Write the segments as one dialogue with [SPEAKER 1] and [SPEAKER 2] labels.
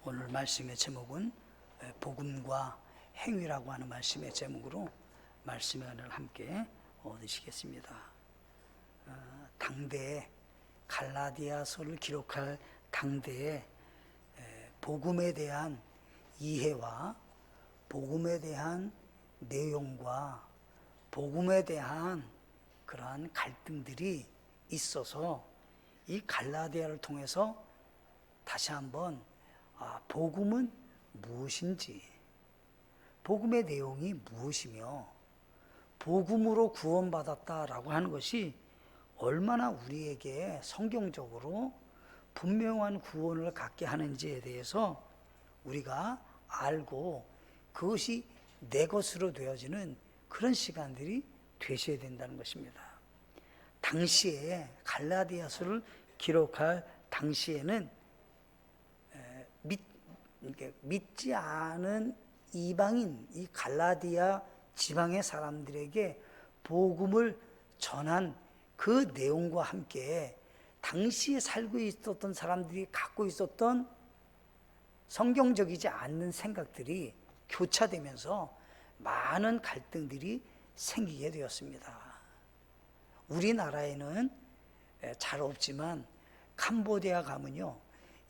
[SPEAKER 1] 오늘 말씀의 제목은 복음과 행위라고 하는 말씀의 제목으로 말씀의 은혜를 함께 얻으시겠습니다. 당대에 갈라디아서를 기록할 당대에 복음에 대한 이해와 복음에 대한 내용과 복음에 대한 그러한 갈등들이 있어서 이 갈라디아를 통해서 다시 한번 복음은 무엇인지, 복음의 내용이 무엇이며 복음으로 구원받았다라고 하는 것이 얼마나 우리에게 성경적으로 분명한 구원을 갖게 하는지에 대해서 우리가 알고 그것이 내 것으로 되어지는 그런 시간들이 되셔야 된다는 것입니다. 당시에 갈라디아서를 기록할 당시에는 믿지 않은 이방인, 이 갈라디아 지방의 사람들에게 복음을 전한 그 내용과 함께 당시에 살고 있었던 사람들이 갖고 있었던 성경적이지 않는 생각들이 교차되면서 많은 갈등들이 생기게 되었습니다. 우리나라에는 잘 없지만 캄보디아 가면요,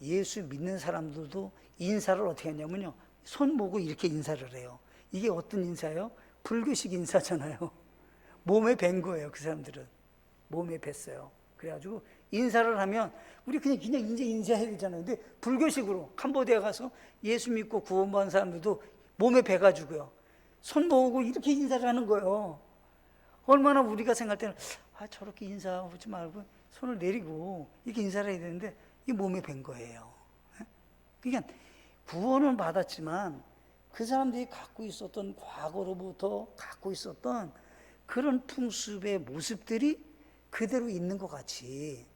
[SPEAKER 1] 예수 믿는 사람들도 인사를 어떻게 하냐면요, 손 모고 이렇게 인사를 해요. 이게 어떤 인사예요? 불교식 인사잖아요. 몸에 밴 거예요. 그 사람들은 몸에 뱄어요. 그래가지고 인사를 하면 우리 그냥 이제 인사해야 되잖아요. 근데 불교식으로 캄보디아 가서 예수 믿고 구원받은 사람들도 몸에 배가지고요, 손 모으고 이렇게 인사를 하는 거예요. 얼마나 우리가 생각할 때는 저렇게 인사하지 말고 손을 내리고 이렇게 인사를 해야 되는데 이 몸에 밴 거예요. 그러니까 구원은 받았지만 그 사람들이 갖고 있었던, 과거로부터 갖고 있었던 그런 풍습의 모습들이 그대로 있는 것 같이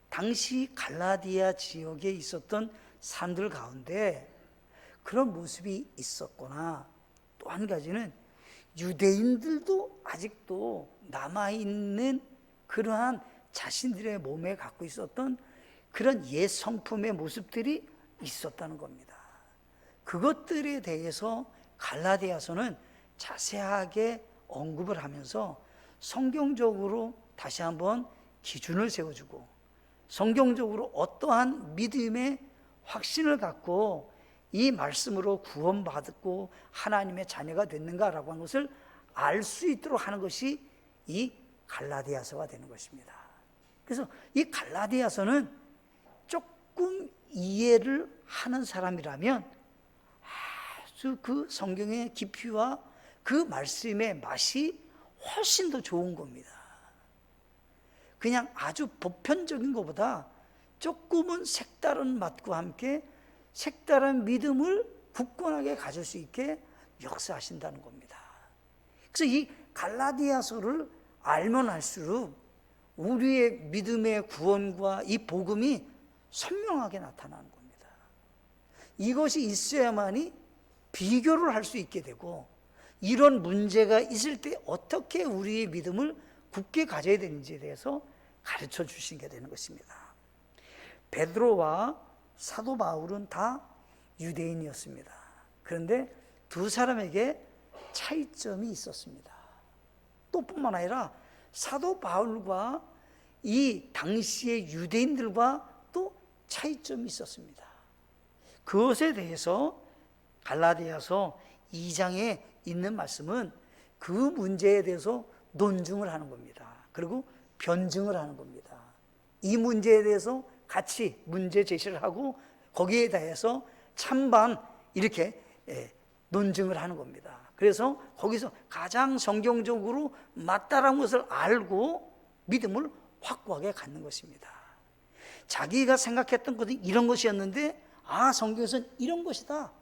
[SPEAKER 1] 당시 갈라디아 지역에 있었던 사람들 가운데 그런 모습이 있었거나, 또 한 가지는 유대인들도 아직도 남아있는 그러한 자신들의 몸에 갖고 있었던 그런 옛 성품의 모습들이 있었다는 겁니다. 그것들에 대해서 갈라디아서는 자세하게 언급을 하면서 성경적으로 다시 한번 기준을 세워주고, 성경적으로 어떠한 믿음의 확신을 갖고 이 말씀으로 구원받고 하나님의 자녀가 됐는가라고 하는 것을 알 수 있도록 하는 것이 이 갈라디아서가 되는 것입니다. 그래서 이 갈라디아서는 조금 이해를 하는 사람이라면 아주 그 성경의 깊이와 그 말씀의 맛이 훨씬 더 좋은 겁니다. 그냥 아주 보편적인 것보다 조금은 색다른 맛과 함께 색다른 믿음을 굳건하게 가질 수 있게 역사하신다는 겁니다. 그래서 이 갈라디아서를 알면 알수록 우리의 믿음의 구원과 이 복음이 선명하게 나타나는 겁니다. 이것이 있어야만이 비교를 할 수 있게 되고, 이런 문제가 있을 때 어떻게 우리의 믿음을 굳게 가져야 되는지에 대해서 가르쳐 주시게 되는 것입니다. 베드로와 사도 바울은 다 유대인이었습니다. 그런데 두 사람에게 차이점이 있었습니다. 또 뿐만 아니라 사도 바울과 이 당시의 유대인들과 또 차이점이 있었습니다. 그것에 대해서 갈라디아서 2장에 있는 말씀은 그 문제에 대해서 논증을 하는 겁니다. 그리고 변증을 하는 겁니다. 이 문제에 대해서 같이 문제 제시를 하고 거기에 대해서 찬반 이렇게 논증을 하는 겁니다. 그래서 거기서 가장 성경적으로 맞다라는 것을 알고 믿음을 확고하게 갖는 것입니다. 자기가 생각했던 것은 이런 것이었는데 성경에서는 이런 것이다,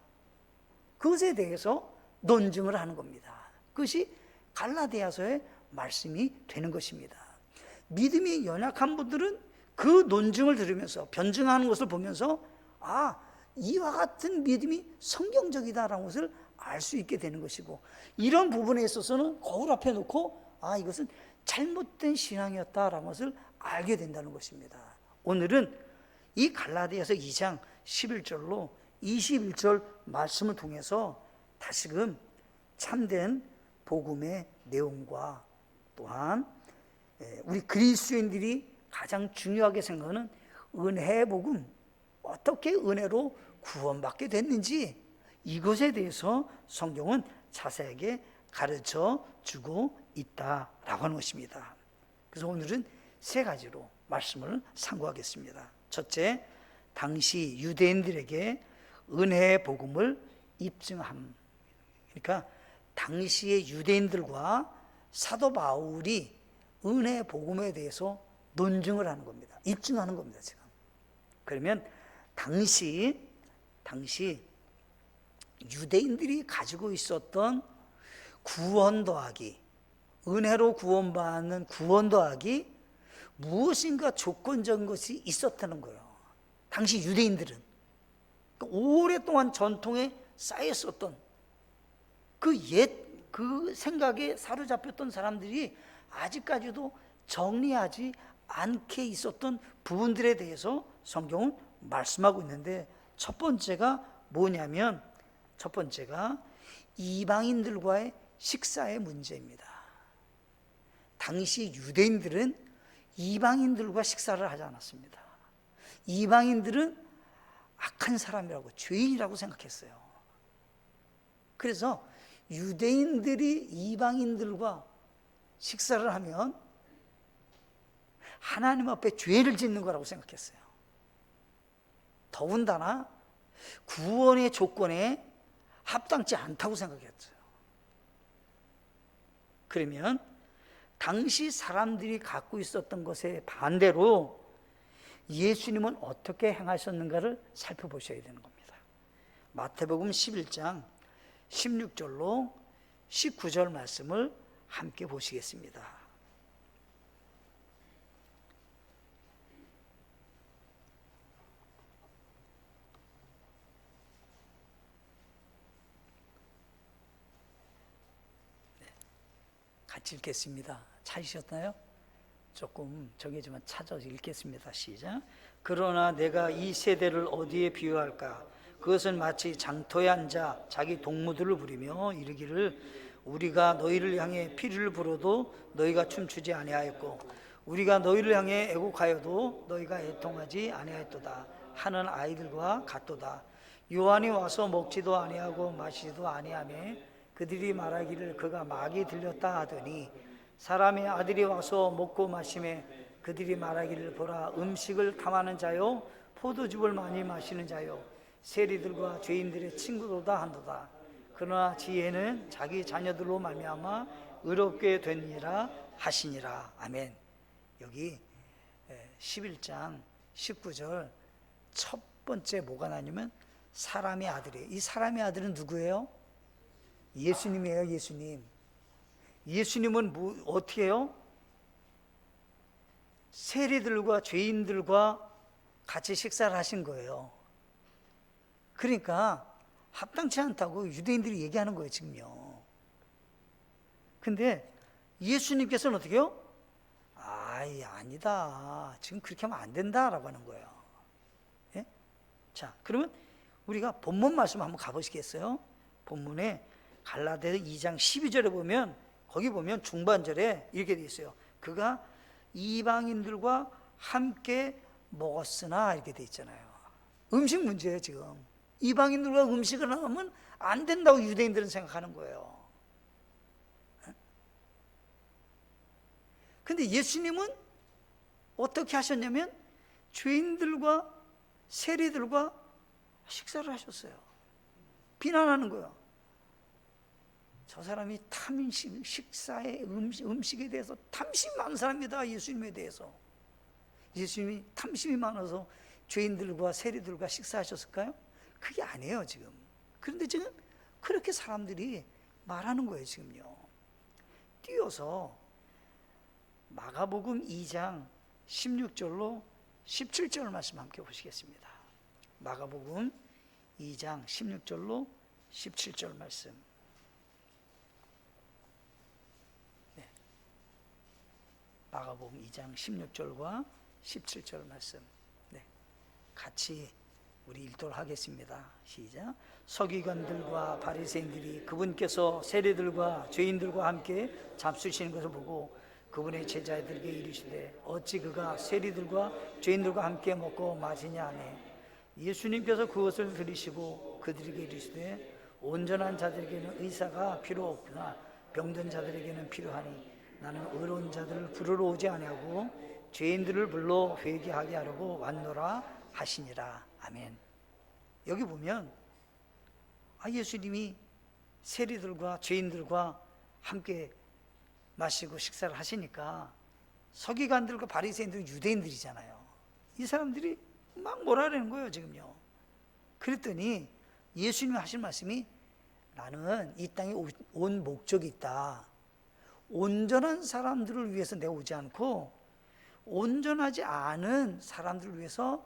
[SPEAKER 1] 그것에 대해서 논증을 하는 겁니다. 그것이 갈라디아서의 말씀이 되는 것입니다. 믿음이 연약한 분들은 그 논증을 들으면서 변증하는 것을 보면서 이와 같은 믿음이 성경적이다라는 것을 알 수 있게 되는 것이고, 이런 부분에 있어서는 거울 앞에 놓고 이것은 잘못된 신앙이었다라는 것을 알게 된다는 것입니다. 오늘은 이 갈라디아서 2장 11절로 21절 말씀을 통해서 다시금 참된 복음의 내용과 또한 우리 그리스도인들이 가장 중요하게 생각하는 은혜의 복음, 어떻게 은혜로 구원받게 됐는지 이것에 대해서 성경은 자세하게 가르쳐 주고 있다라고 하는 것입니다. 그래서 오늘은 세 가지로 말씀을 상고하겠습니다. 첫째, 당시 유대인들에게 은혜의 복음을 입증함. 그러니까 당시의 유대인들과 사도 바울이 은혜의 복음에 대해서 논증을 하는 겁니다. 입증하는 겁니다, 지금. 그러면 당시 유대인들이 가지고 있었던 구원 더하기, 은혜로 구원받는 구원 더하기 무엇인가 조건적인 것이 있었다는 거예요. 당시 유대인들은 오랫동안 전통에 쌓였었던 그 생각에 사로잡혔던 사람들이 아직까지도 정리하지 않게 있었던 부분들에 대해서 성경은 말씀하고 있는데, 첫 번째가 뭐냐면 첫 번째가 이방인들과의 식사의 문제입니다. 당시 유대인들은 이방인들과 식사를 하지 않았습니다. 이방인들은 악한 사람이라고, 죄인이라고 생각했어요. 그래서 유대인들이 이방인들과 식사를 하면 하나님 앞에 죄를 짓는 거라고 생각했어요. 더군다나 구원의 조건에 합당치 않다고 생각했어요. 그러면 당시 사람들이 갖고 있었던 것에 반대로 예수님은 어떻게 행하셨는가를 살펴보셔야 되는 겁니다. 마태복음 11장 16절로 19절 말씀을 함께 보시겠습니다. 같이 읽겠습니다. 찾으셨나요? 조금 정해지만 찾아서 읽겠습니다. 시작. 그러나 내가 이 세대를 어디에 비유할까? 그것은 마치 장터에 앉아 자기 동무들을 부리며 이르기를 우리가 너희를 향해 피를 불어도 너희가 춤추지 아니하였고 우리가 너희를 향해 애곡하여도 너희가 애통하지 아니하였도다 하는 아이들과 같도다. 요한이 와서 먹지도 아니하고 마시지도 아니하며 그들이 말하기를 그가 막이 들렸다 하더니 사람의 아들이 와서 먹고 마시매 그들이 말하기를 보라 음식을 탐하는 자요 포도즙을 많이 마시는 자요 세리들과 죄인들의 친구로다 한도다. 그러나 지혜는 자기 자녀들로 말미암아 의롭게 되니라 하시니라. 아멘. 여기 11장 19절 첫 번째 뭐가 나냐면 사람의 아들이에요. 이 사람의 아들은 누구예요? 예수님이에요. 예수님. 예수님은 어떻게 해요? 세리들과 죄인들과 같이 식사를 하신 거예요. 그러니까 합당치 않다고 유대인들이 얘기하는 거예요, 지금요. 근데 예수님께서는 어떻게 해요? 아니다. 지금 그렇게 하면 안 된다라고 하는 거예요. 예? 자, 그러면 우리가 본문 말씀 한번 가보시겠어요? 본문에 갈라디아서 2장 12절에 보면 거기 보면 중반절에 이렇게 돼 있어요. 그가 이방인들과 함께 먹었으나 이렇게 돼 있잖아요. 음식 문제예요, 지금. 이방인들과 음식을 하면 안 된다고 유대인들은 생각하는 거예요. 근데 예수님은 어떻게 하셨냐면 죄인들과 세리들과 식사를 하셨어요. 비난하는 거예요. 저 사람이 식사에 음식에 대해서 탐심이 많은 사람이다. 예수님에 대해서. 예수님이 탐심이 많아서 죄인들과 세리들과 식사하셨을까요? 그게 아니에요, 지금. 그런데 지금 그렇게 사람들이 말하는 거예요, 지금요. 띄어서 마가복음 2장 16절로 17절 말씀 함께 보시겠습니다. 마가복음 2장 16절로 17절 말씀. 네. 마가복음 2장 16절과 17절 말씀. 네. 같이 우리 읽도록 하겠습니다. 시작. 서기관들과 바리새인들이 그분께서 세리들과 죄인들과 함께 잡수시는 것을 보고 그분의 제자들에게 이르시되 어찌 그가 세리들과 죄인들과 함께 먹고 마시냐 하매 예수님께서 그것을 들으시고 그들에게 이르시되 온전한 자들에게는 의사가 필요 없구나 병든 자들에게는 필요하니 나는 의로운 자들을 부르러 오지 아니하고 죄인들을 불러 회개하게 하려고 왔노라 하시니라. 아멘. 여기 보면 예수님이 세리들과 죄인들과 함께 마시고 식사를 하시니까 서기관들과 바리새인들은 유대인들이잖아요. 이 사람들이 막 뭐라는 거예요 지금요. 그랬더니 예수님이 하신 말씀이 나는 이 땅에 온 목적이 있다. 온전한 사람들을 위해서 내가 오지 않고 온전하지 않은 사람들을 위해서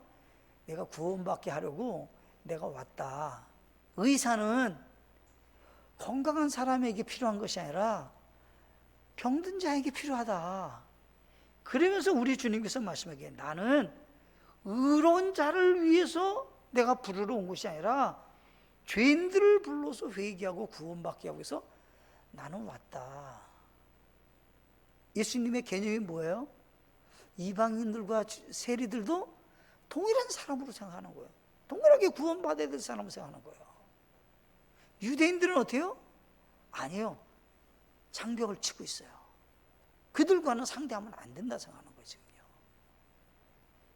[SPEAKER 1] 내가 구원받게 하려고 내가 왔다. 의사는 건강한 사람에게 필요한 것이 아니라 병든 자에게 필요하다. 그러면서 우리 주님께서 말씀하기에 나는 의로운 자를 위해서 내가 부르러 온 것이 아니라 죄인들을 불러서 회개하고 구원받게 하기 위해서 나는 왔다. 예수님의 개념이 뭐예요? 이방인들과 세리들도 동일한 사람으로 생각하는 거예요. 동일하게 구원받아야 될 사람으로 생각하는 거예요. 유대인들은 어때요? 아니요. 장벽을 치고 있어요. 그들과는 상대하면 안 된다 생각하는 거예요. 지금요.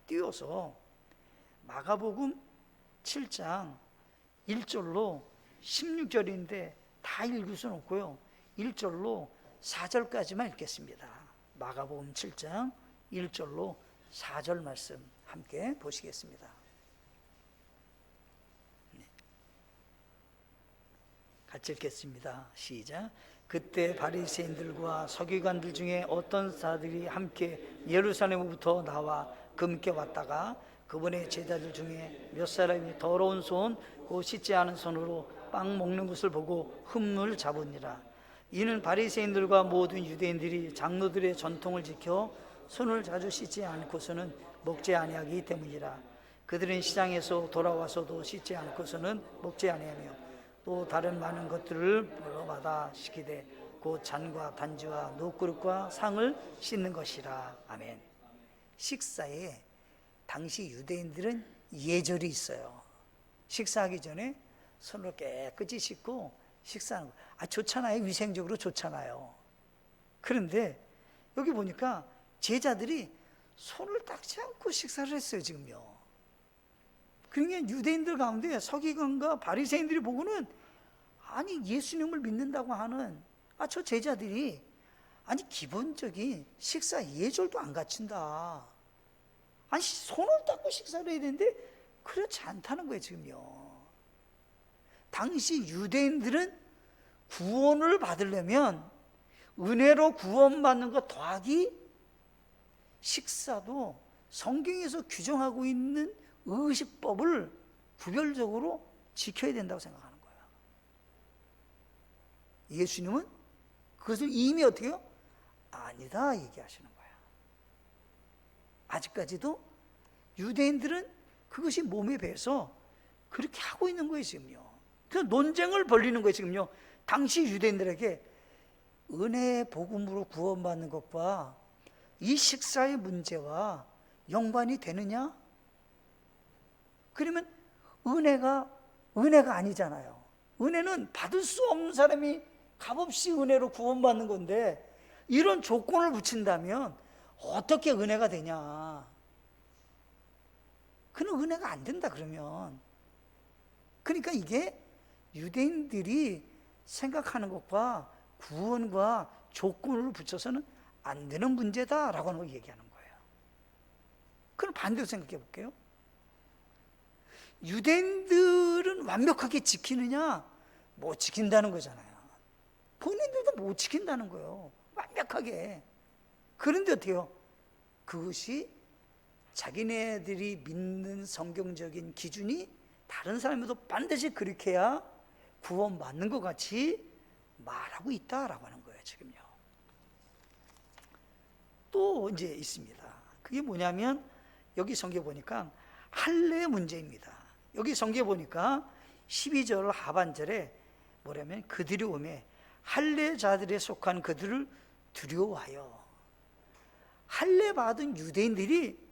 [SPEAKER 1] 띄워서 마가복음 7장 1절로 16절인데 다 읽을 수는 없고요. 1절로 4절까지만 읽겠습니다. 마가복음 7장 1절로 4절 말씀 함께 보시겠습니다. 같이 읽겠습니다. 시작. 그때 바리새인들과 서기관들 중에 어떤 자들이 함께 예루살렘으로부터 나와 그분께 왔다가 그분의 제자들 중에 몇 사람이 더러운 손 곧 씻지 않은 손으로 빵 먹는 것을 보고 흠을 잡으니라. 이는 바리새인들과 모든 유대인들이 장로들의 전통을 지켜 손을 자주 씻지 않고서는 먹지 아니하기 때문이라. 그들은 시장에서 돌아와서도 씻지 않고서는 먹지 아니하며 또 다른 많은 것들을 물어받아 시키되 곧 잔과 단지와 녹그릇과 상을 씻는 것이라. 아멘. 식사에 당시 유대인들은 예절이 있어요. 식사하기 전에 손을 깨끗이 씻고 식사하는 거. 좋잖아요. 위생적으로 좋잖아요. 그런데 여기 보니까 제자들이 손을 닦지 않고 식사를 했어요. 지금요. 그러니까 유대인들 가운데 서기관과 바리새인들이 보고는 아니 예수님을 믿는다고 하는 저 제자들이 아니 기본적인 식사 예절도 안 갖춘다. 아니 손을 닦고 식사를 해야 되는데 그렇지 않다는 거예요. 지금요. 당시 유대인들은 구원을 받으려면 은혜로 구원받는 것 더하기 식사도 성경에서 규정하고 있는 의식법을 구별적으로 지켜야 된다고 생각하는 거예요. 예수님은 그것을 이미 어떻게 해요? 아니다 얘기하시는 거예요. 아직까지도 유대인들은 그것이 몸에 배서 그렇게 하고 있는 거예요. 지금요. 그 논쟁을 벌리는 거예요. 지금요. 당시 유대인들에게 은혜의 복음으로 구원받는 것과 이 식사의 문제와 연관이 되느냐? 그러면 은혜가 아니잖아요. 은혜는 받을 수 없는 사람이 값없이 은혜로 구원받는 건데 이런 조건을 붙인다면 어떻게 은혜가 되냐? 그는 은혜가 안 된다 그러면. 그러니까 이게 유대인들이 생각하는 것과 구원과 조건을 붙여서는 안 되는 문제다라고 하는 걸 얘기하는 거예요. 그럼 반대로 생각해 볼게요. 유대인들은 완벽하게 지키느냐? 못 지킨다는 거잖아요. 본인들도 못 지킨다는 거예요. 완벽하게. 그런데 어때요? 그것이 자기네들이 믿는 성경적인 기준이 다른 사람에도 반드시 그렇게 해야 구원받는 것 같이 말하고 있다라고 하는 거예요. 지금요. 또 이제 있습니다. 그게 뭐냐면 여기 성경 보니까 할례 문제입니다. 여기 성경에 보니까 12절 하반절에 뭐냐면 그들이 오매 할례자들에 속한 그들을 두려워하여. 할례 받은 유대인들이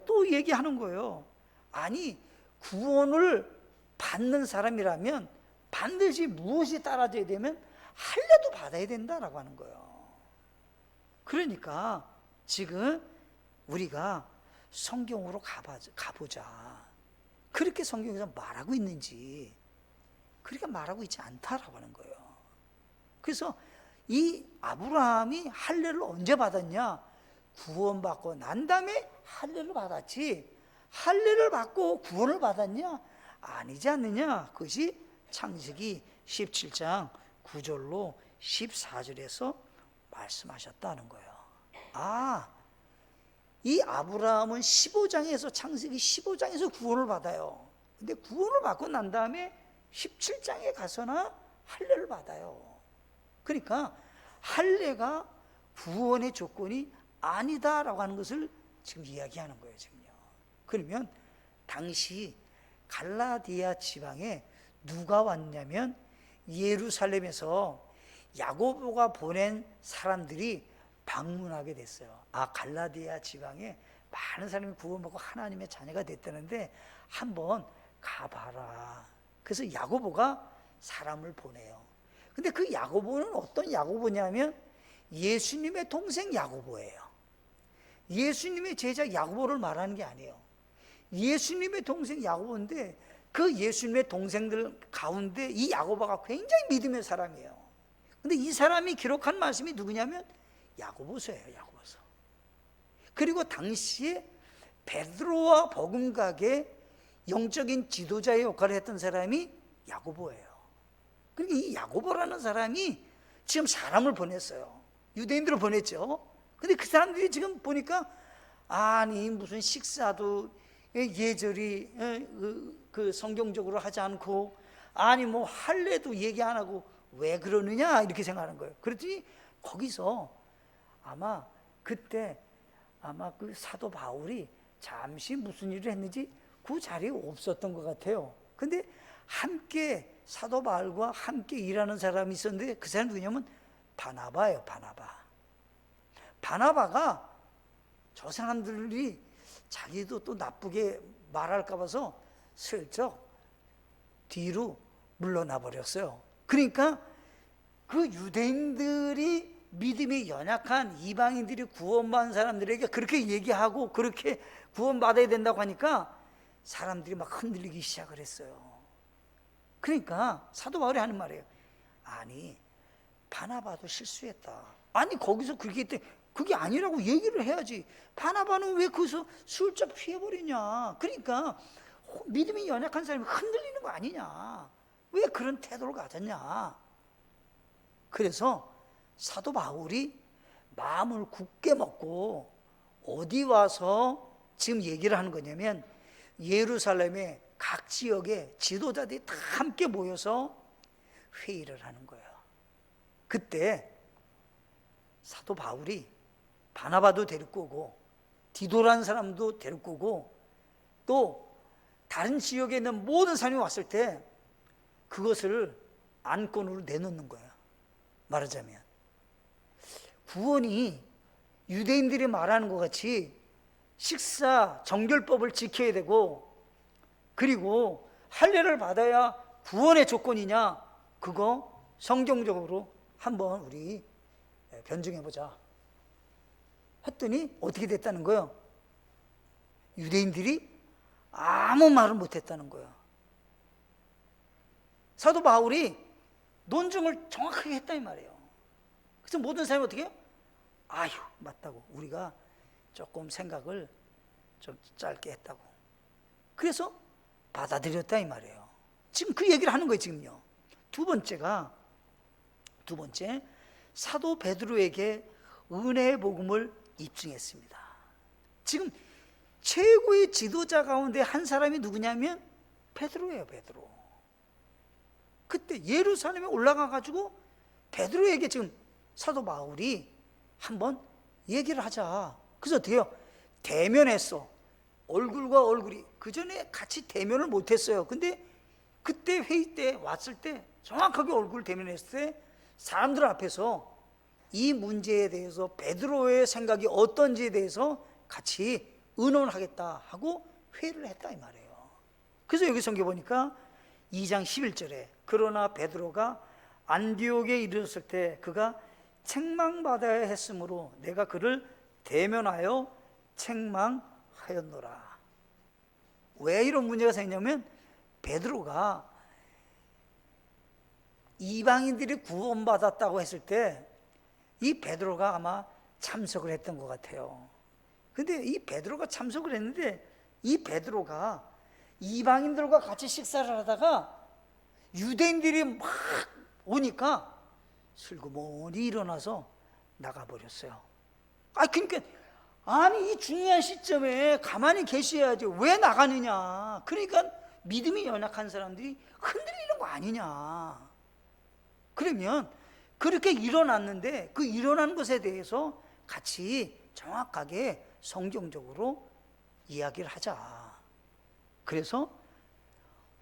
[SPEAKER 1] 또 얘기하는 거예요. 아니, 구원을 받는 사람이라면 반드시 무엇이 따라져야 되면 할례도 받아야 된다라고 하는 거예요. 그러니까 지금 우리가 성경으로 가보자. 그렇게 성경에서 말하고 있는지 그렇게 말하고 있지 않다라고 하는 거예요. 그래서 이 아브라함이 할례를 언제 받았냐? 구원받고 난 다음에 할례를 받았지, 할례를 받고 구원을 받았냐? 아니지 않느냐? 그것이 창세기 17장 9절로 14절에서 말씀하셨다는 거예요. 이 아브라함은 15장에서 창세기 15장에서 구원을 받아요. 근데 구원을 받고 난 다음에 17장에 가서나 할례를 받아요. 그러니까 할례가 구원의 조건이 아니다라고 하는 것을 지금 이야기하는 거예요, 지금요. 그러면 당시 갈라디아 지방에 누가 왔냐면 예루살렘에서 야고보가 보낸 사람들이 방문하게 됐어요. 갈라디아 지방에 많은 사람이 구원받고 하나님의 자녀가 됐다는데 한번 가봐라. 그래서 야고보가 사람을 보내요. 근데 그 야고보는 어떤 야고보냐면 예수님의 동생 야고보예요. 예수님의 제자 야고보를 말하는 게 아니에요. 예수님의 동생 야고보인데 그 예수님의 동생들 가운데 이 야고보가 굉장히 믿음의 사람이에요. 근데 이 사람이 기록한 말씀이 누구냐면 야고보서예요. 야고보서. 그리고 당시에 베드로와 복음가게 영적인 지도자의 역할을 했던 사람이 야고보예요. 그러니까 이 야고보라는 사람이 지금 사람을 보냈어요. 유대인들을 보냈죠. 근데 그 사람들이 지금 보니까 아니 무슨 식사도 예절이 그 성경적으로 하지 않고 아니 뭐 할례도 얘기 안 하고 왜 그러느냐 이렇게 생각하는 거예요. 그랬더니 거기서 아마 그때 그 사도 바울이 잠시 무슨 일을 했는지 그 자리에 없었던 것 같아요. 근데 함께 사도 바울과 함께 일하는 사람이 있었는데 그 사람이 누구냐면 바나바예요. 바나바가 저 사람들이 자기도 또 나쁘게 말할까 봐서 슬쩍 뒤로 물러나 버렸어요. 그러니까 그 유대인들이 믿음이 연약한 이방인들이 구원받은 사람들에게 그렇게 얘기하고 그렇게 구원받아야 된다고 하니까 사람들이 막 흔들리기 시작을 했어요. 그러니까 사도 바울이 하는 말이에요. 아니 바나바도 실수했다. 아니 거기서 그렇게 했대. 그게 아니라고 얘기를 해야지. 바나바는 왜 거기서 슬쩍 피해버리냐. 그러니까 믿음이 연약한 사람이 흔들리는 거 아니냐. 왜 그런 태도를 가졌냐. 그래서 사도 바울이 마음을 굳게 먹고 어디 와서 지금 얘기를 하는 거냐면 예루살렘의 각 지역의 지도자들이 다 함께 모여서 회의를 하는 거예요. 그때 사도 바울이 바나바도 데리고 오고 디도라는 사람도 데리고 오고 또 다른 지역에 있는 모든 사람이 왔을 때 그것을 안건으로 내놓는 거예요. 말하자면 구원이 유대인들이 말하는 것 같이 식사 정결법을 지켜야 되고 그리고 할례를 받아야 구원의 조건이냐, 그거 성경적으로 한번 우리 변증해 보자 했더니 어떻게 됐다는 거예요? 유대인들이 아무 말을 못했다는 거예요. 사도 바울이 논증을 정확하게 했다 이 말이에요. 그래서 모든 사람이 어떻게 해요? 아유 맞다고, 우리가 조금 생각을 좀 짧게 했다고. 그래서 받아들였다 이 말이에요. 지금 그 얘기를 하는 거예요. 지금요. 두 번째 사도 베드로에게 은혜의 복음을 입증했습니다. 지금 최고의 지도자 가운데 한 사람이 누구냐면 베드로예요. 베드로. 그때 예루살렘에 올라가 가지고 베드로에게 지금 사도 바울이 한번 얘기를 하자. 그래서 어떻게 해요? 대면했어. 얼굴과 얼굴이 그 전에 같이 대면을 못했어요. 근데 그때 회의 때 왔을 때 정확하게 얼굴 대면했을 때 사람들 앞에서 이 문제에 대해서 베드로의 생각이 어떤지에 대해서 같이 의논을 하겠다 하고 회의를 했다 이 말이에요. 그래서 여기 성경 보니까 2장 11절에 그러나 베드로가 안디옥에 이르렀을 때 그가 책망받아야 했으므로 내가 그를 대면하여 책망하였노라. 왜 이런 문제가 생기냐면 베드로가 이방인들이 구원받았다고 했을 때 이 베드로가 아마 참석을 했던 것 같아요. 근데 이 베드로가 참석을 했는데 이 베드로가 이방인들과 같이 식사를 하다가 유대인들이 막 오니까 슬그머니 일어나서 나가버렸어요. 그러니까 아니 이 중요한 시점에 가만히 계셔야지 왜 나가느냐. 그러니까 믿음이 연약한 사람들이 흔들리는 거 아니냐. 그러면 그렇게 일어났는데 그 일어난 것에 대해서 같이 정확하게 성경적으로 이야기를 하자. 그래서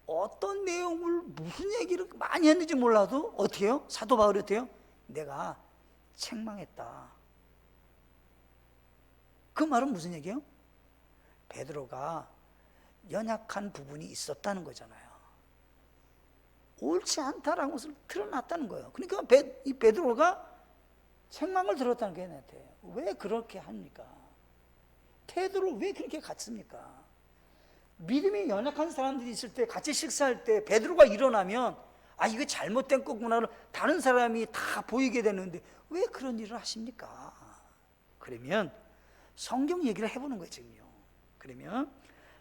[SPEAKER 1] 어떤 내용을 무슨 얘기를 많이 했는지 몰라도 어떻게 해요? 사도 바울이 어떻게 해요? 내가 책망했다. 그 말은 무슨 얘기예요? 베드로가 연약한 부분이 있었다는 거잖아요. 옳지 않다라는 것을 드러났다는 거예요. 그러니까 이 베드로가 책망을 들었다는 게 나한테 왜 그렇게 합니까? 태도를 왜 그렇게 갖습니까? 믿음이 연약한 사람들이 있을 때 같이 식사할 때 베드로가 일어나면 이거 잘못된 거구나를 다른 사람이 다 보이게 되는데 왜 그런 일을 하십니까? 그러면 성경 얘기를 해보는 거예요 지금요. 그러면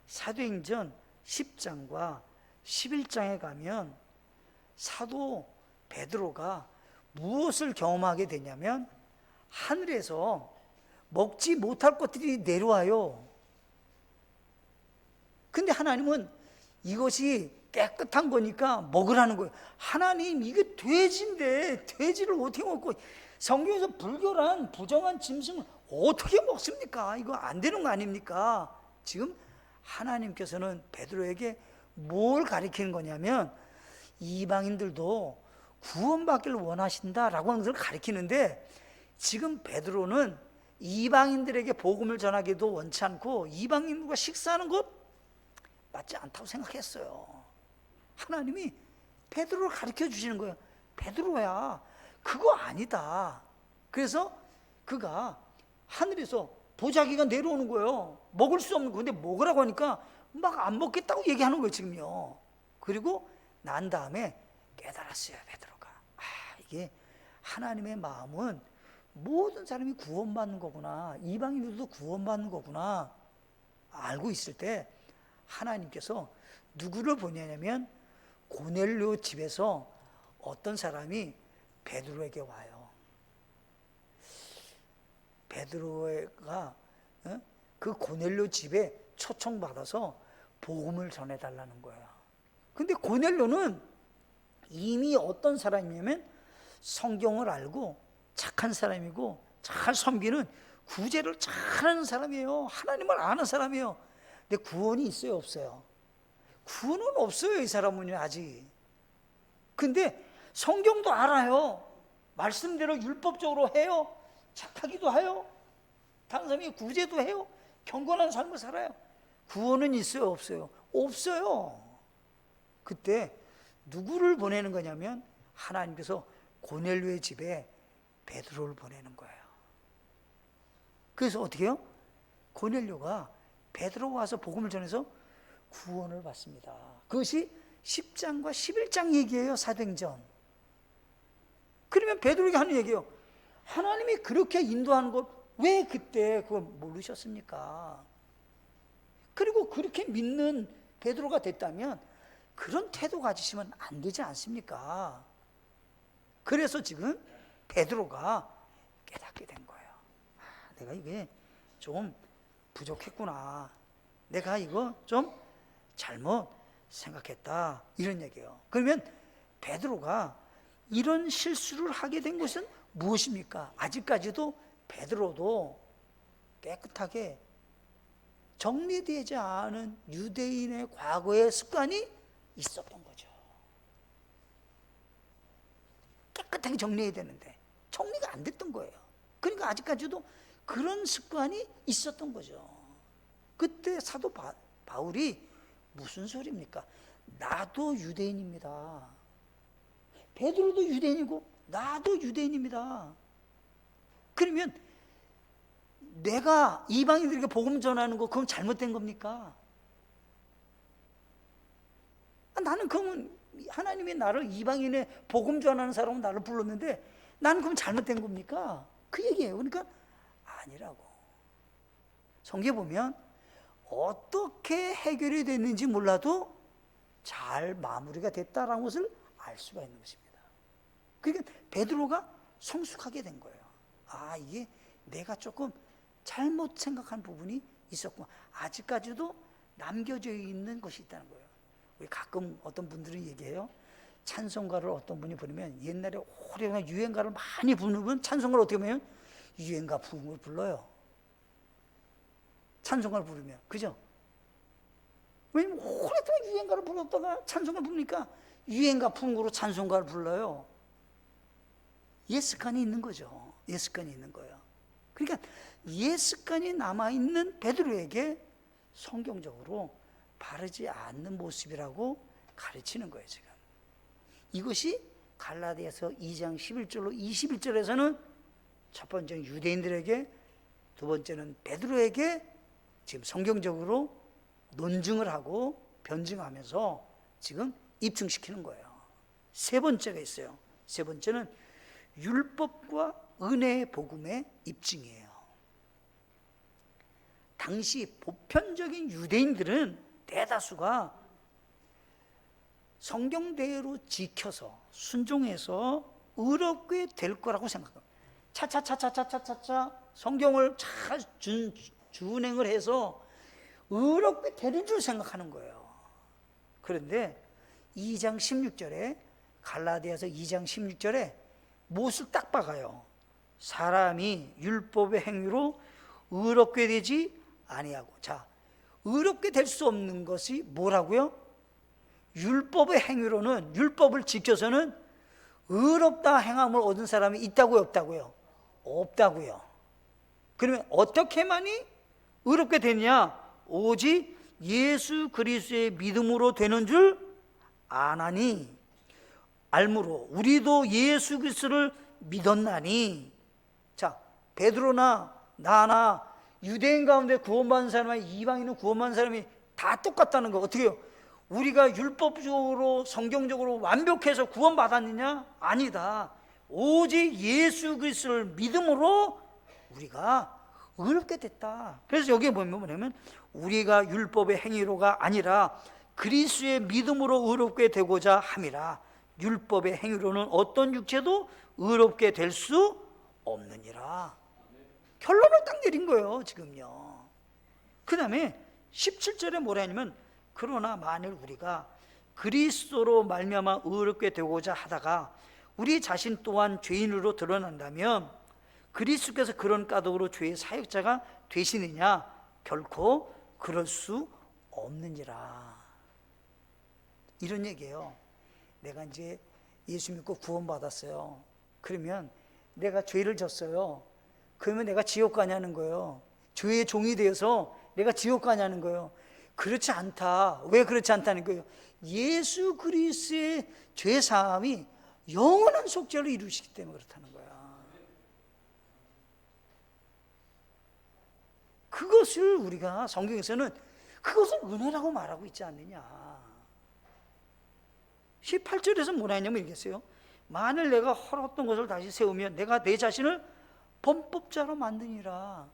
[SPEAKER 1] 사도행전 10장과 11장에 가면 사도 베드로가 무엇을 경험하게 되냐면 하늘에서 먹지 못할 것들이 내려와요. 근데 하나님은 이것이 깨끗한 거니까 먹으라는 거예요. 하나님 이게 돼지인데 돼지를 어떻게 먹고 성경에서 불결한 부정한 짐승을 어떻게 먹습니까? 이거 안 되는 거 아닙니까? 지금 하나님께서는 베드로에게 뭘 가리키는 거냐면 이방인들도 구원받기를 원하신다라고 하는 것을 가리키는데 지금 베드로는 이방인들에게 복음을 전하기도 원치 않고 이방인들과 식사하는 것 맞지 않다고 생각했어요. 하나님이 베드로를 가르쳐 주시는 거예요. 베드로야 그거 아니다. 그래서 그가 하늘에서 보자기가 내려오는 거예요. 먹을 수 없는 건데 먹으라고 하니까 막 안 먹겠다고 얘기하는 거예요 지금요. 그리고 난 다음에 깨달았어요 베드로가. 이게 하나님의 마음은 모든 사람이 구원받는 거구나, 이방인들도 구원받는 거구나 알고 있을 때 하나님께서 누구를 보내냐면 고넬료 집에서 어떤 사람이 베드로에게 와요. 베드로가 그 고넬료 집에 초청받아서 복음을 전해달라는 거예요. 근데 고넬료는 이미 어떤 사람이냐면 성경을 알고 착한 사람이고 잘 섬기는 구제를 잘하는 사람이에요. 하나님을 아는 사람이에요. 근데 구원이 있어요 없어요? 구원은 없어요 이 사람은 아직. 근데 성경도 알아요. 말씀대로 율법적으로 해요. 착하기도 해요. 다른 사람이 구제도 해요. 경건한 삶을 살아요. 구원은 있어요 없어요? 없어요. 그때 누구를 보내는 거냐면 하나님께서 고넬료의 집에 베드로를 보내는 거예요. 그래서 어떻게 해요? 고넬료가 베드로가 와서 복음을 전해서 구원을 받습니다. 그것이 10장과 11장 얘기예요 사도행전. 그러면 베드로에게 하는 얘기예요. 하나님이 그렇게 인도하는 것 왜 그때 그걸 모르셨습니까? 그리고 그렇게 믿는 베드로가 됐다면 그런 태도 가지시면 안 되지 않습니까? 그래서 지금 베드로가 깨닫게 된 거예요. 내가 이게 좀 부족했구나. 내가 이거 좀 잘못 생각했다. 이런 얘기예요. 그러면 베드로가 이런 실수를 하게 된 것은 무엇입니까? 아직까지도 베드로도 깨끗하게 정리되지 않은 유대인의 과거의 습관이 있었던 거죠. 깨끗하게 정리해야 되는데 정리가 안 됐던 거예요. 그러니까 아직까지도 그런 습관이 있었던 거죠. 그때 사도 바울이 무슨 소리입니까? 나도 유대인입니다. 베드로도 유대인이고 나도 유대인입니다. 그러면 내가 이방인들에게 복음 전하는 거 그건 잘못된 겁니까? 나는 그러면 하나님이 나를 이방인의 복음 전하는 사람은 나를 불렀는데 나는 그럼 잘못된 겁니까? 그 얘기예요. 그러니까 아니라고. 성경에 보면 어떻게 해결이 됐는지 몰라도 잘 마무리가 됐다라는 것을 알 수가 있는 것입니다. 그러니까 베드로가 성숙하게 된 거예요. 아, 이게 내가 조금 잘못 생각한 부분이 있었고 아직까지도 남겨져 있는 것이 있다는 거예요. 우리 가끔 어떤 분들은 얘기해요. 찬송가를 어떤 분이 부르면 옛날에 오래된 유행가를 많이 부르면 찬송가를 어떻게 하면 유행가 부흥을 불러요. 찬송가를 부르면. 그죠? 왜냐면 오랫동안 유행가를 불렀다가 찬송가를 부르니까 유행가 부흥으로 찬송가를 불러요. 옛 습관이 있는 거죠. 옛 습관이 있는 거예요. 그러니까 옛 습관이 남아있는 베드로에게 성경적으로 바르지 않는 모습이라고 가르치는 거예요. 지금 이것이 갈라디아서 2장 11절로 21절에서는 첫 번째는 유대인들에게, 두 번째는 베드로에게 지금 성경적으로 논증을 하고 변증하면서 지금 입증시키는 거예요. 세 번째가 있어요. 세 번째는 율법과 은혜의 복음의 입증이에요. 당시 보편적인 유대인들은 대다수가 성경대로 지켜서 순종해서 의롭게 될 거라고 생각합니다. 차차차차차차차 성경을 잘 준행을 해서 의롭게 되는 줄 생각하는 거예요. 그런데 2장 16절에 갈라디아서 2장 16절에 무엇을 딱 박아요. 사람이 율법의 행위로 의롭게 되지 아니하고. 자, 의롭게 될 수 없는 것이 뭐라고요? 율법의 행위로는, 율법을 지켜서는 의롭다 행함을 얻은 사람이 있다고요, 없다고요? 없다고요. 그러면 어떻게만이 의롭게 되냐? 오직 예수 그리스도의 믿음으로 되는 줄 아나니, 알므로 우리도 예수 그리스도를 믿었나니. 자, 베드로나 나나 유대인 가운데 구원받은 사람과 이방인은 구원받은 사람이 다 똑같다는 거. 어떻게 해요? 우리가 율법적으로 성경적으로 완벽해서 구원받았느냐? 아니다. 오직 예수 그리스도를 믿음으로 우리가 의롭게 됐다. 그래서 여기에 보면 뭐냐면 우리가 율법의 행위로가 아니라 그리스도의 믿음으로 의롭게 되고자 함이라. 율법의 행위로는 어떤 육체도 의롭게 될 수 없느니라. 결론을 딱 내린 거예요, 지금요. 그 다음에 17절에 뭐라 하냐면 그러나 만일 우리가 그리스도로 말미암아 의롭게 되고자 하다가 우리 자신 또한 죄인으로 드러난다면 그리스도께서 그런 까닭으로 죄의 사역자가 되시느냐? 결코 그럴 수 없느니라. 이런 얘기예요. 내가 이제 예수 믿고 구원받았어요. 그러면 내가 죄를 졌어요. 그러면 내가 지옥 가냐는 거예요. 죄의 종이 되어서 내가 지옥 가냐는 거예요. 그렇지 않다. 왜 그렇지 않다는 거예요? 예수 그리스도의 죄 사함이 영원한 속죄를 이루시기 때문에 그렇다는 거야. 그것을 우리가 성경에서는 그것을 은혜라고 말하고 있지 않느냐. 18절에서 뭐라 했냐면 이렇게 했어요. 만일 내가 헐었던 것을 다시 세우면 내가 내 자신을 범법자로 만드니라.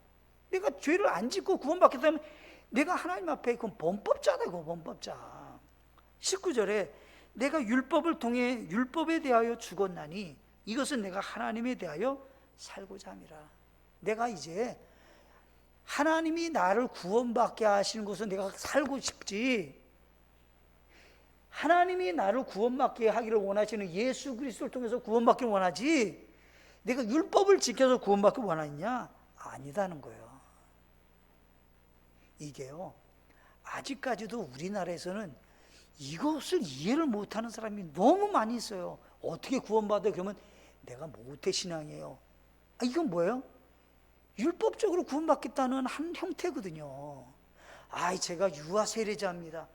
[SPEAKER 1] 내가 죄를 안 짓고 구원받겠다면 내가 하나님 앞에 그건 범법자다. 그거 범법자. 19절에 내가 율법을 통해 율법에 대하여 죽었나니 이것은 내가 하나님에 대하여 살고자 함이라. 내가 이제 하나님이 나를 구원받게 하시는 것은 내가 살고 싶지, 하나님이 나를 구원받게 하기를 원하시는 예수 그리스도를 통해서 구원받기를 원하지 내가 율법을 지켜서 구원받기를 원하느냐? 아니다는 거예요. 이게요, 아직까지도 우리나라에서는 이것을 이해를 못하는 사람이 너무 많이 있어요. 어떻게 구원받아? 그러면 내가 모태신앙이에요. 이건 뭐예요? 율법적으로 구원받겠다는 한 형태거든요. 제가 유아 세례자입니다.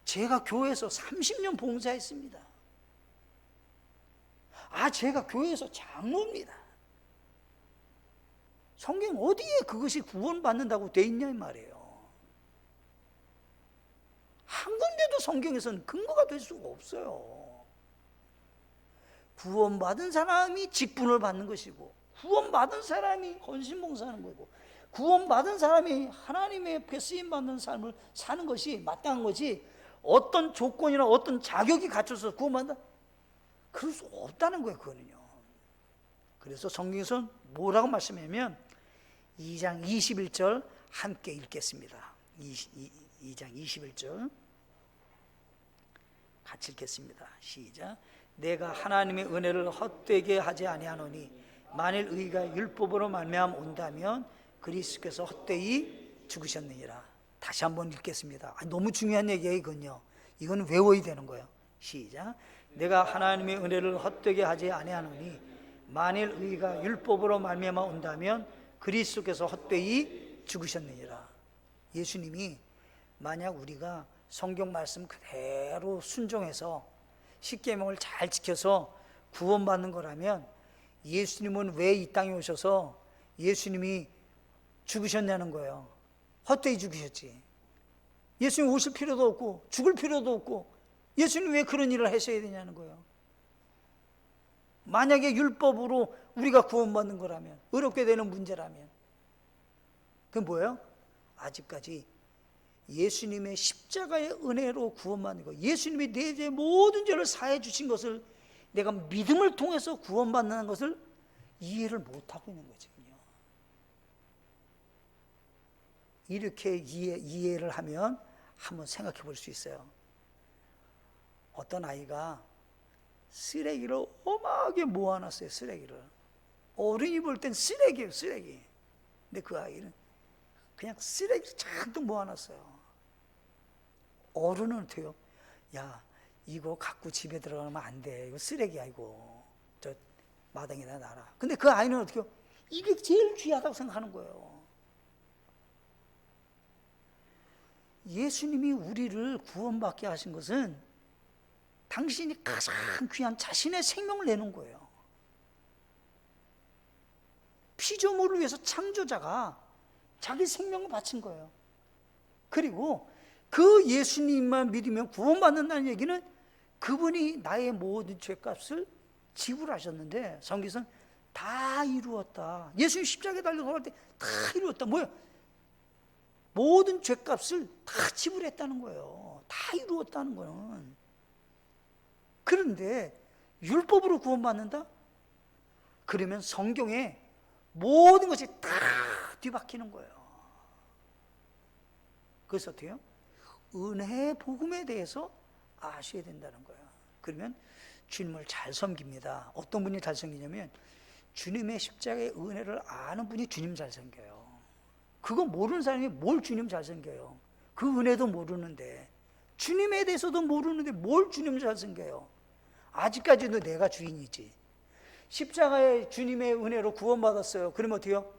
[SPEAKER 1] 제가 교회에서 30년 봉사했습니다. 제가 교회에서 장로입니다. 성경 어디에 그것이 구원받는다고 돼 있냐 이 말이에요. 한 군데도 성경에서는 근거가 될 수가 없어요. 구원받은 사람이 직분을 받는 것이고, 구원받은 사람이 헌신봉사하는 거고, 구원받은 사람이 하나님의 앞에 쓰임받는 삶을 사는 것이 마땅한 거지, 어떤 조건이나 어떤 자격이 갖춰서 구원받는다? 그럴 수 없다는 거예요, 그거는요. 그래서 성경에서 뭐라고 말씀하냐면 2장 21절 함께 읽겠습니다. 2장 21절 같이 읽겠습니다. 시작. 내가 하나님의 은혜를 헛되게 하지 아니하노니 만일 의가 율법으로 말미암아 온다면 그리스도께서 헛되이 죽으셨느니라. 다시 한번 읽겠습니다. 너무 중요한 얘기예요, 이건요. 이건 외워야 되는 거예요. 시작. 내가 하나님의 은혜를 헛되게 하지 아니하노니 만일 의가 율법으로 말미암아 온다면 그리스도께서 헛되이 죽으셨느니라. 예수님이 만약 우리가 성경 말씀 그대로 순종해서 십계명을 잘 지켜서 구원받는 거라면 예수님은 왜 이 땅에 오셔서 예수님이 죽으셨냐는 거예요. 헛되이 죽으셨지. 예수님 오실 필요도 없고 죽을 필요도 없고 예수님 왜 그런 일을 하셔야 되냐는 거예요. 만약에 율법으로 우리가 구원받는 거라면, 어렵게 되는 문제라면, 그건 뭐예요? 아직까지 예수님의 십자가의 은혜로 구원받는 거, 예수님이 내 죄 모든 죄를 사해 주신 것을 내가 믿음을 통해서 구원받는 것을 이해를 못하고 있는 거죠. 이렇게 이해를 하면 한번 생각해 볼 수 있어요. 어떤 아이가 쓰레기를 어마하게 모아놨어요. 쓰레기를. 어른이 볼 땐 쓰레기예요, 쓰레기. 근데 그 아이는 그냥 쓰레기를 잔뜩 모아놨어요. 어른은 어때요? 야, 이거 갖고 집에 들어가면 안 돼. 이거 쓰레기야, 이거. 저 마당에다 놔라. 근데 그 아이는 어떻게 해요? 이게 제일 귀하다고 생각하는 거예요. 예수님이 우리를 구원받게 하신 것은 당신이 가장 귀한 자신의 생명을 내는 거예요. 피조물을 위해서 창조자가 자기 생명을 바친 거예요. 그리고 그 예수님만 믿으면 구원받는다는 얘기는 그분이 나의 모든 죄값을 지불하셨는데, 성경에서는 다 이루었다. 예수님 십자가에 달려 돌아갈 때 다 이루었다. 뭐예요? 모든 죄값을 다 지불했다는 거예요. 다 이루었다는 거는. 그런데 율법으로 구원받는다? 그러면 성경에 모든 것이 다 뒤바뀌는 거예요. 그래서 어때요? 은혜의 복음에 대해서 아셔야 된다는 거예요. 그러면 주님을 잘 섬깁니다. 어떤 분이 잘 섬기냐면 주님의 십자가의 은혜를 아는 분이 주님 잘 섬겨요. 그거 모르는 사람이 뭘 주님 잘 섬겨요? 그 은혜도 모르는데, 주님에 대해서도 모르는데 뭘 주님 잘 섬겨요? 아직까지도 내가 주인이지. 십자가의 주님의 은혜로 구원받았어요. 그러면 어때요?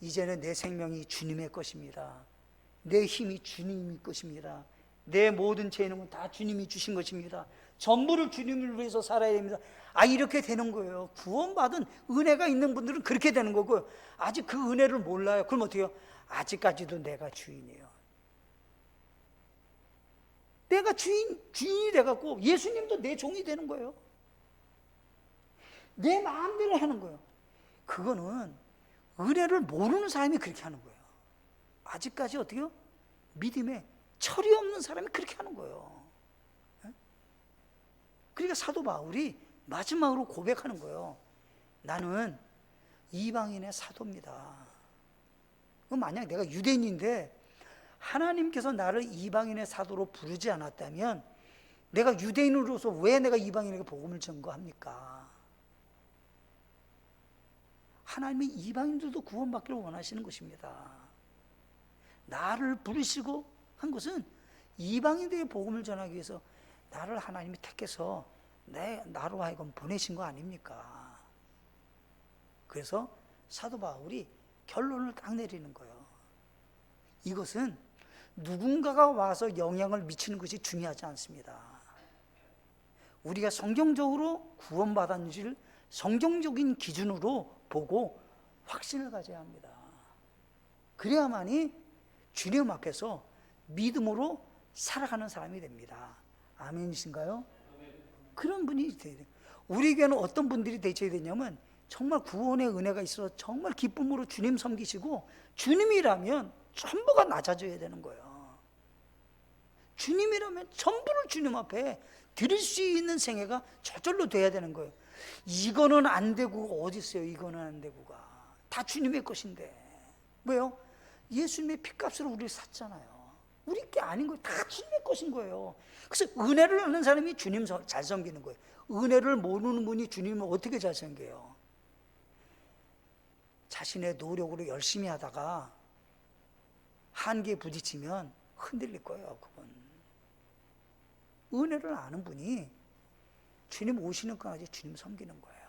[SPEAKER 1] 이제는 내 생명이 주님의 것입니다. 내 힘이 주님의 것입니다. 내 모든 재능은 다 주님이 주신 것입니다. 전부를 주님을 위해서 살아야 됩니다. 이렇게 되는 거예요. 구원받은 은혜가 있는 분들은 그렇게 되는 거고요. 아직 그 은혜를 몰라요. 그럼 어떻게 해요? 아직까지도 내가 주인이에요. 내가 주인이 돼갖고 예수님도 내 종이 되는 거예요. 내 마음대로 하는 거예요. 그거는 은혜를 모르는 사람이 그렇게 하는 거예요. 아직까지 어떻게 해요? 믿음에 철이 없는 사람이 그렇게 하는 거예요. 그러니까 사도 바울이 마지막으로 고백하는 거예요. 나는 이방인의 사도입니다. 만약 내가 유대인인데 하나님께서 나를 이방인의 사도로 부르지 않았다면 내가 유대인으로서 왜 내가 이방인에게 복음을 전거합니까? 하나님이 이방인들도 구원받기를 원하시는 것입니다. 나를 부르시고 한 것은 이방인들의 복음을 전하기 위해서 나를 하나님이 택해서 나로 하여금 보내신 거 아닙니까? 그래서 사도 바울이 결론을 딱 내리는 거예요. 이것은 누군가가 와서 영향을 미치는 것이 중요하지 않습니다. 우리가 성경적으로 구원받았는지를 성경적인 기준으로 보고 확신을 가져야 합니다. 그래야만이 주님 앞에서 믿음으로 살아가는 사람이 됩니다. 아멘이신가요? 그런 분이 돼야 돼요. 우리 교회는 어떤 분들이 되셔야 되냐면 정말 구원의 은혜가 있어서 정말 기쁨으로 주님 섬기시고 주님이라면 전부가 낮아져야 되는 거예요. 주님이라면 전부를 주님 앞에 드릴 수 있는 생애가 저절로 돼야 되는 거예요. 이거는 안 되고 어디 있어요? 이거는 안 되고가 다 주님의 것인데. 왜요? 예수님의 피값으로 우리를 샀잖아요. 우리 게 아닌 거예요. 다 주님의 것인 거예요. 그래서 은혜를 아는 사람이 주님 잘 섬기는 거예요. 은혜를 모르는 분이 주님을 어떻게 잘 섬겨요? 자신의 노력으로 열심히 하다가 한계에 부딪히면 흔들릴 거예요. 그건 은혜를 아는 분이 주님 오시는 까지 주님 섬기는 거예요.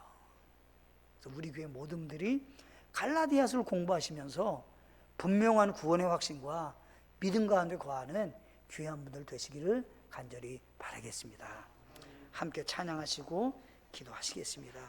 [SPEAKER 1] 그래서 우리 교회 모든 분들이 갈라디아서를 공부하시면서 분명한 구원의 확신과 믿음 가운데 거하는 귀한 분들 되시기를 간절히 바라겠습니다. 함께 찬양하시고 기도하시겠습니다.